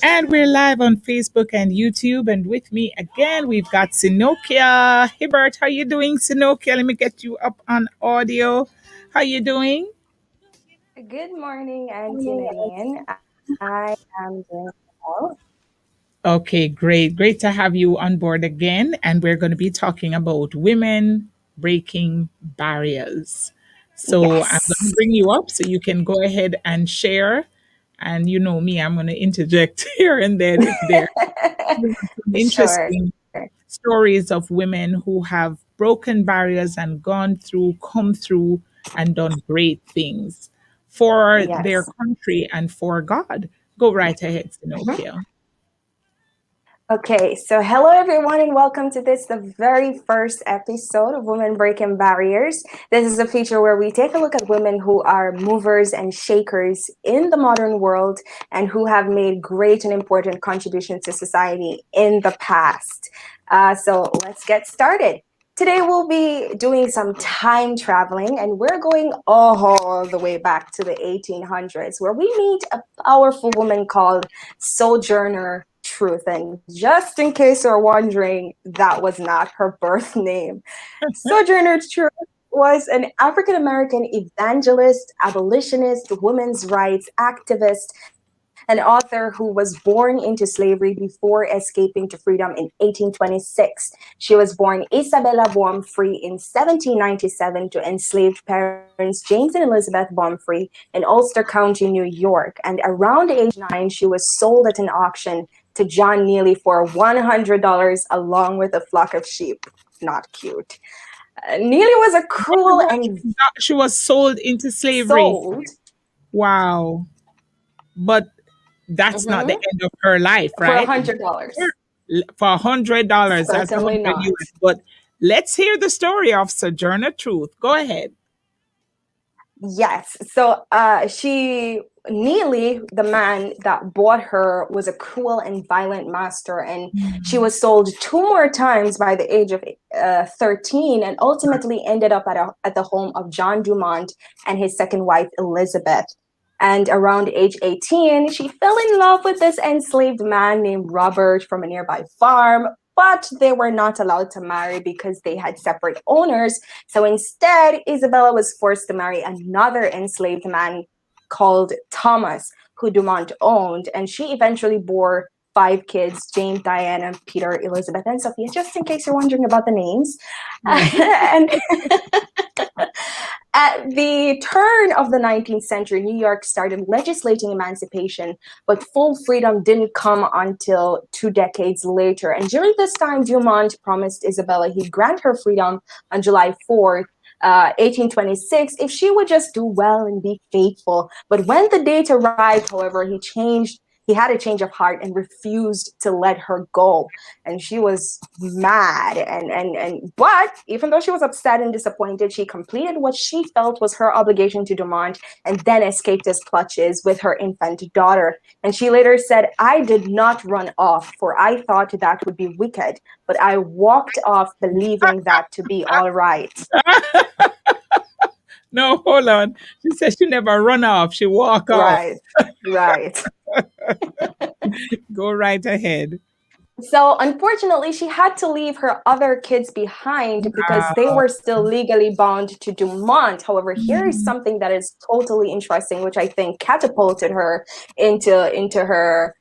And we're live on Facebook and YouTube. And with me again, we've got Synokia. Hibbert, how you doing, Synokia? Let me get you up on audio. How you doing? Good morning, Auntie Nadine. I am doing well. Okay, great. Great to have you on board again. And we're going to be talking about women breaking barriers. So I'm going to Yes, bring you up so you can go ahead and share. And you know me, I'm going to interject here and there if there are some sure. interesting stories of women who have broken barriers and gone through, come through, and done great things for their Yes. country and for God. Go right ahead, Mhm. Sinokia. Okay, so hello everyone, and welcome to the very first episode of Women Breaking Barriers. This is a feature where we take a look at women who are movers and shakers in the modern world and who have made great and important contributions to society in the past. So let's get started. Today we'll be doing some time traveling, and we're going all the way back to the 1800s, where we meet a powerful woman called Sojourner Truth. And just in case you're wondering, that was not her birth name. Sojourner Truth was an African American evangelist, abolitionist, women's rights activist, an author who was born into slavery before escaping to freedom in 1826. She was born Isabella Free in 1797 to enslaved parents James and Elizabeth Free in Ulster County, New York. And around age 9, she was sold at an auction to John Neely for $100 along with a flock of sheep. Not cute. Neely was a cruel and She was sold into slavery. sold Wow. But that's not the mhm, end of her life, for right? $100. For $100, that's a Certainly hundred not. US. But let's hear the story of Sojourner Truth. Go ahead. Yes. So she Neely, the man that bought her, was a cruel and violent master, and she Mm. was sold two more times by the age of 13, and ultimately ended up at the home of John Dumont and his second wife Elizabeth. And around age 18, she fell in love with this enslaved man named Robert from a nearby farm, but they were not allowed to marry because they had separate owners. So instead, Isabella was forced to marry another enslaved man called Thomas, who Dumont owned, and she eventually bore five kids: James, Diana, Peter, Elizabeth, and Sophia, just in case you're wondering about the names. Yeah. And at the turn of the 19th century, New York started legislating emancipation, but full freedom didn't come until 2 decades later. And during this time, Dumont promised Isabella he'd grant her freedom on July 4th, 1826, if she would just do well and be faithful. But when the date arrived, however, he had a change of heart and refused to let her go. And she was mad, but even though she was upset and disappointed, she completed what she felt was her obligation to Dumont and then escaped his clutches with her infant daughter. And she later said, "I did not run off, for I thought that would be wicked, but I walked off believing that to be all right." No, hold on. She said she never run off. She walk off. Right, right. Go right ahead. So unfortunately, she had to leave her other kids behind because they Wow. were still legally bound to Dumont. However, here is Mm. something that is totally interesting, which I think catapulted her into her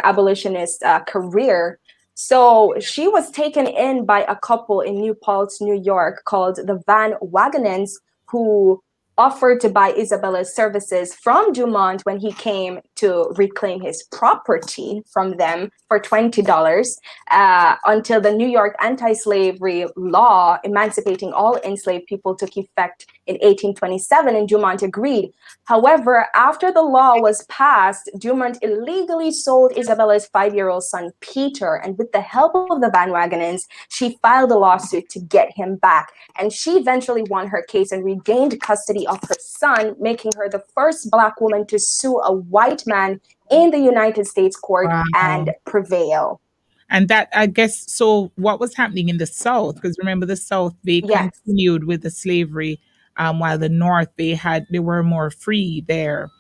abolitionist career. So she was taken in by a couple in New Paltz, New York, called the Van Wagonens, who offered to buy Isabella's services from Dumont when he came to reclaim his property from them for $20, until the New York anti-slavery law emancipating all enslaved people took effect in 1827, and Dumont agreed. However, after the law was passed, Dumont illegally sold Isabella's 5-year-old son, Peter, and with the help of the Van Wagonens, she filed a lawsuit to get him back. And she eventually won her case and regained custody of her son, making her the first Black woman to sue a white man in the United States court Wow. and prevail. And that, I guess, so what was happening in the South? Because remember, the South, they Yes. continued with the slavery, while the North, they were more free there.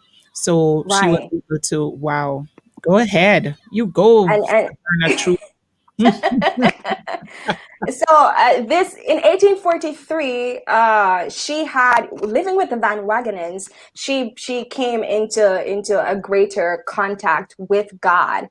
So she was Right. able to, wow, go ahead. You go, And Sojourner Truth. so this in 1843, she had living with the Van Wagonens. She came into a greater contact with God,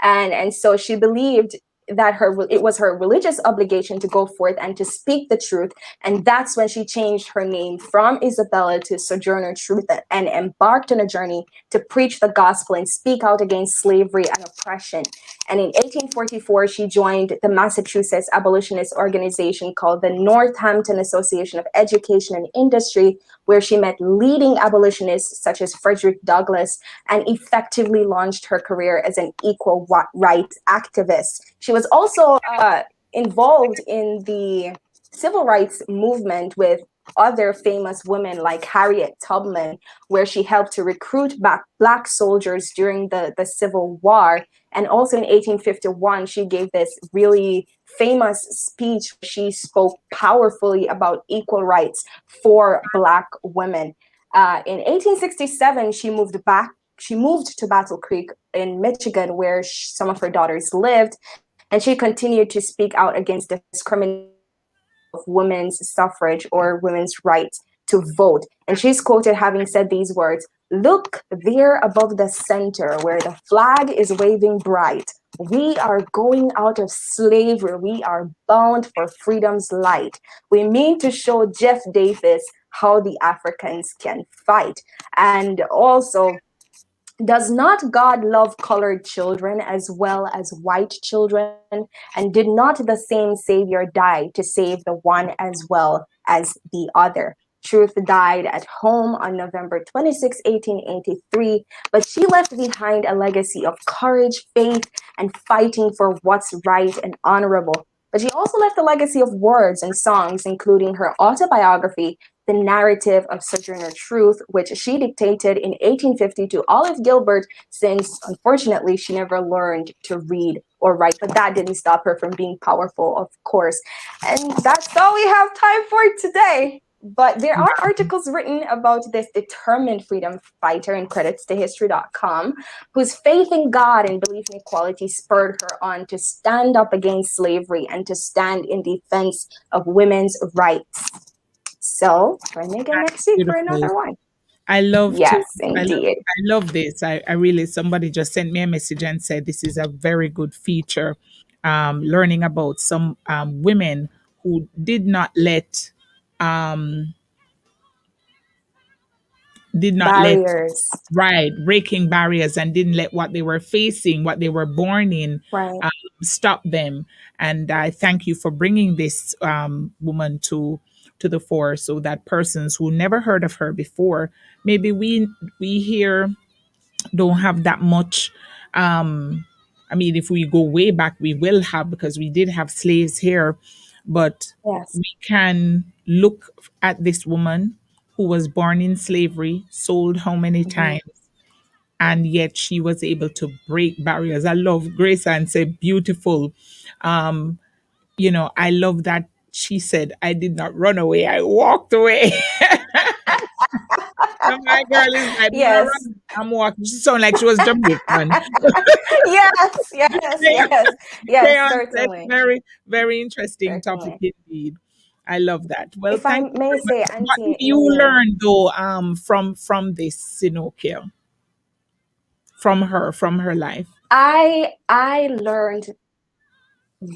and so she believed that it was her religious obligation to go forth and to speak the truth. And that's when she changed her name from Isabella to Sojourner Truth, and embarked on a journey to preach the gospel and speak out against slavery and oppression. And in 1844, she joined the Massachusetts abolitionist organization called the Northampton Association of Education and Industry, where she met leading abolitionists such as Frederick Douglass, and effectively launched her career as an equal rights activist. She was also involved in the civil rights movement with other famous women like Harriet Tubman, where she helped to recruit back Black soldiers during the Civil War. And also in 1851, she gave this really famous speech. She spoke powerfully about equal rights for Black women. In 1867, she moved to Battle Creek in Michigan, where some of her daughters lived, and she continued to speak out against discrimination of women's suffrage or women's right to vote. And she's quoted having said these words: "Look there above the center where the flag is waving bright. We are going out of slavery. We are bound for freedom's light. We mean to show Jeff Davis how the Africans can fight." And also, does not God love colored children as well as white children? And did not the same Savior die to save the one as well as the other? Truth died at home on November 26, 1883, but she left behind a legacy of courage, faith, and fighting for what's right and honorable. But she also left a legacy of words and songs, including her autobiography, The Narrative of Sojourner Truth, which she dictated in 1850 to Olive Gilbert, since unfortunately she never learned to read or write. But that didn't stop her from being powerful, of course. And that's all we have time for today. But there are articles written about this determined freedom fighter, and credits to history.com, whose faith in God and belief in equality spurred her on to stand up against slavery and to stand in defense of women's rights. So join me again next week for Beautiful. another one. I love to. Yes, indeed. I love this. I really, somebody just sent me a message and said this is a very good feature. Learning about some women who did not let um, did not let Barriers. right breaking barriers, and didn't let what they were facing, what they were born in, Right. stop them. And I thank you for bringing this woman to the fore, so that persons who never heard of her before, maybe we hear, don't have that much. I mean, if we go way back, we will have, because we did have slaves here, but Yes. we can look at this woman who was born in slavery, sold how many Mhm. times, and yet she was able to break barriers. I love Grace and say beautiful. Um, I love that she said, I did not run away, I walked away. And my girl is like, me not Yes. run, I'm walking. She sound like she was Jamaican. Yes. Yes. Yes. Stay Yes. on set. Certainly. Very, very interesting topic Certainly. indeed. I love that. Well, If I thank you may very much. say, What did Auntie you Nadine, learn though, from this Synokia, from her life? I learned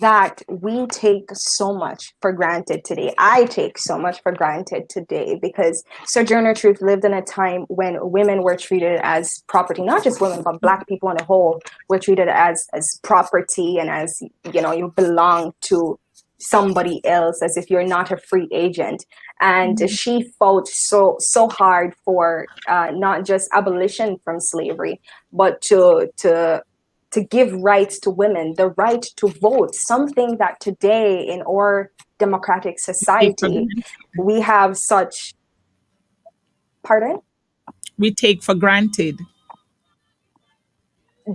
that we take so much for granted today. I take so much for granted today because Sojourner Truth lived in a time when women were treated as property. Not just women, but Black people in a whole were treated as property, and as, you belong to somebody else, as if you're not a free agent. And she fought so hard for not just abolition from slavery, but to give rights to women, the right to vote, something that today in our democratic Take for society granted. we have such. Pardon? We take for granted.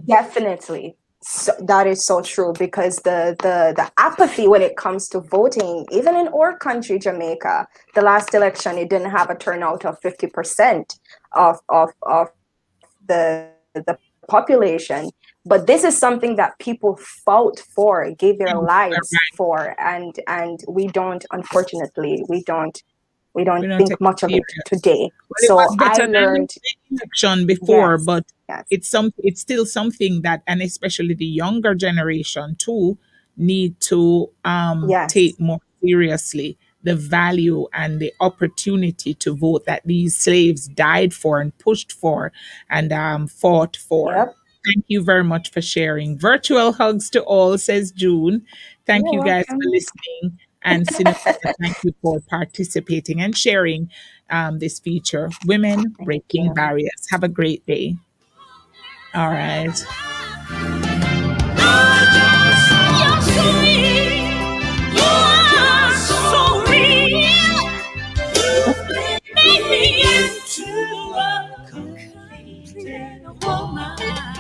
Definitely. So, that is so true, because the apathy when it comes to voting, even in our country, Jamaica, the last election, it didn't have a turnout of 50% of the population, but this is something that people fought for, gave their lives Right. for, and we don't, unfortunately, we don't We don't think take it much of it serious. today. Well, it So was I better than learned, the election before, yes, but yes, it's still something that, and especially the younger generation too, need to yes, take more seriously the value and the opportunity to vote that these slaves died for and pushed for and fought for. yep. Thank you very much for sharing. Virtual hugs to all, says June. Thank You're you guys for welcome. listening. And Synokia, thank you for participating and sharing this feature, Women Thank Breaking you. Barriers. Have a great day. All right. You're so real. You are so real. You make me into a complete woman.